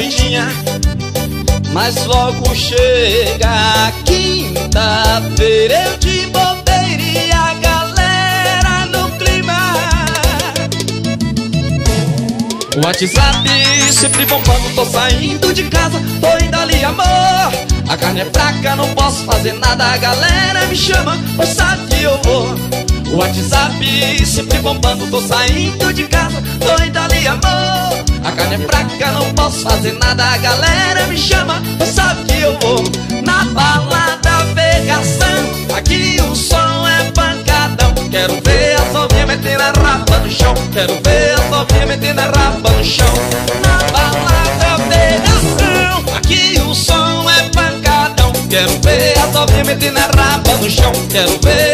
vidinha. Mas logo chega a quinta-feira, eu de bobeira e a galera no clima. O WhatsApp sempre bombando, tô saindo de casa, tô indo ali, amor. A carne é fraca, não posso fazer nada, a galera me chama, pois sabe que eu vou. O WhatsApp sempre bombando, tô saindo de casa, tô indo ali, amor. A carne é fraca, não posso fazer nada, a galera me chama, pois sabe que eu vou. Na balada pegação, aqui o som é pancadão. Quero ver as novinhas metendo a rapa no chão, quero ver as novinhas metendo a rapa no chão. Na balada pegação, aqui o som é pancadão. Quero ver as novinhas metendo a rapa no chão, quero ver